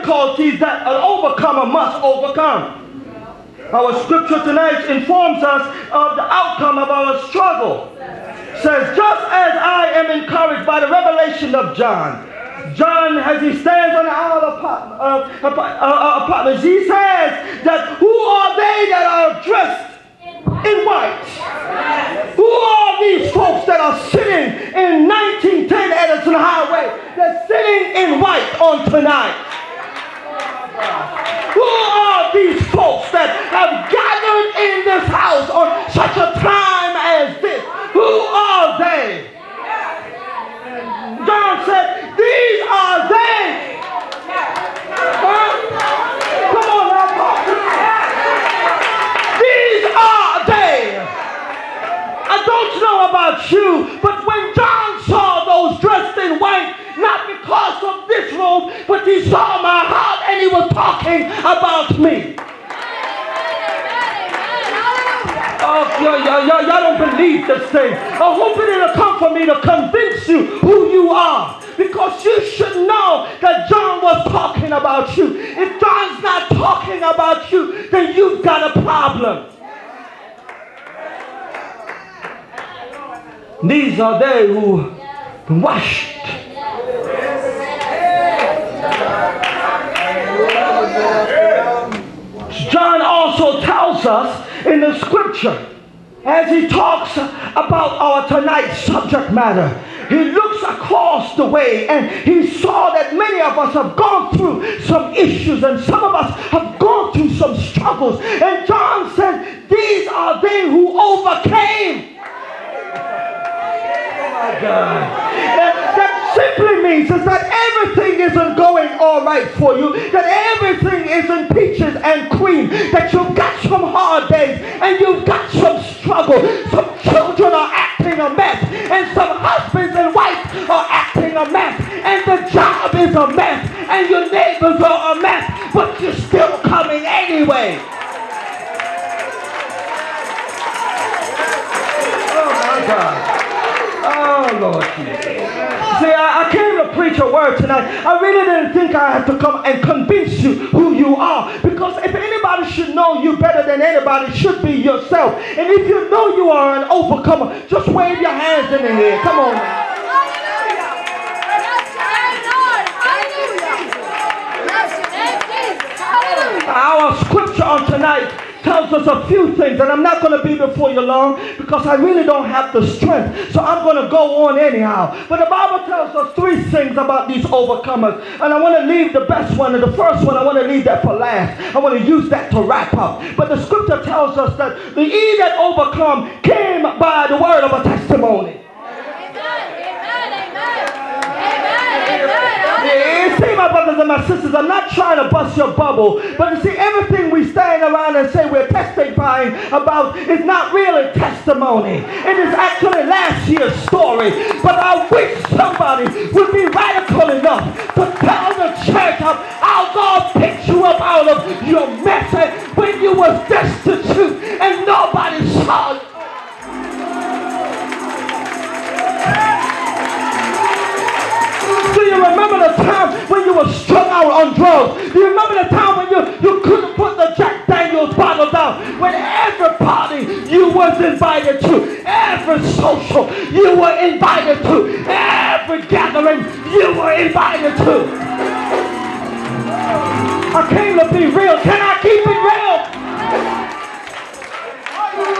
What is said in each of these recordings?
difficulties that an overcomer must overcome. Our scripture tonight informs us of the outcome of our struggle. It says, just as I am encouraged by the revelation of John, as he stands on the aisle of apartments, he says that who are they that are dressed in white? Who are these folks that are sitting in 1910 Edison Highway? They're sitting in white on tonight. Who are these folks that have gathered in this house on such a time as this? Who are they? John said, these are they. Come on now, these are they. I don't know about you, but when John saw those dressed in white, not because of this robe, but he saw my heart and he was talking about me. Oh, y'all don't believe this thing. I hope it didn't come for me to convince you who you are. Because you should know that John was talking about you. If John's not talking about you, then you've got a problem. These are they who washed. John also tells us in the scripture, as he talks about our tonight's subject matter, he looks across the way and he saw that many of us have gone through some issues and some of us have gone through some struggles. And John said, these are they who overcame. Oh my God. That simply means is that everything isn't going all right for you, that everything isn't peaches and cream, that you've got some hard days and you've got some struggle. Some children are acting a mess and some husbands and wives are acting a mess and the job is a mess and your neighbors are a mess, but you're still coming anyway. Oh my God. Oh, Lord Jesus. See, I came to preach a word tonight. I really didn't think I had to come and convince you who you are. Because if anybody should know you better than anybody, it should be yourself. And if you know you are an overcomer, just wave your hands in the air. Come on now. Our scripture on tonight tells us a few things, and I'm not going to be before you long because I really don't have the strength, so I'm going to go on anyhow. But the Bible tells us three things about these overcomers, and I want to leave the best one, and the first one I want to leave that for last. I want to use that to wrap up. But the scripture tells us that the ye that overcome came by the word of a testimony. You see, my brothers and my sisters, I'm not trying to bust your bubble, but you see, everything we stand around and say we're testifying about is not really testimony. It is actually last year's story. But I wish somebody would be radical enough to tell the church how God picked you up out of your mess when you was destitute and nobody saw you. Do you remember the time when you were strung out on drugs? Do you remember the time when you couldn't put the Jack Daniels bottle down? When every party you was invited to, every social you were invited to, every gathering you were invited to. I came to be real. Can I keep it real?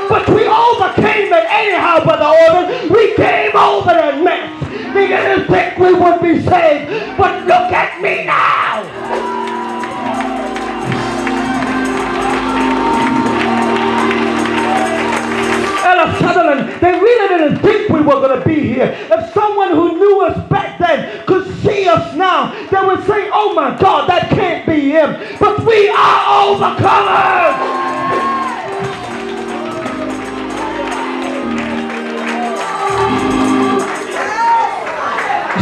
But we overcame it anyhow, Brother Orban. We came over that mess. They didn't think we would be saved, but look at me now. Ella Sutherland, they really didn't think we were going to be here. If someone who knew us back then could see us now, they would say, oh my God, that can't be him. But we are overcomers.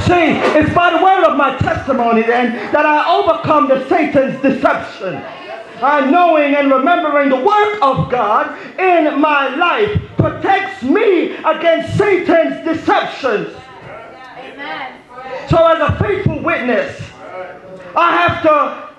See, it's by the word of my testimony then that I overcome the Satan's deception. Knowing and remembering the work of God in my life protects me against Satan's deceptions. Amen. So as a faithful witness, I have to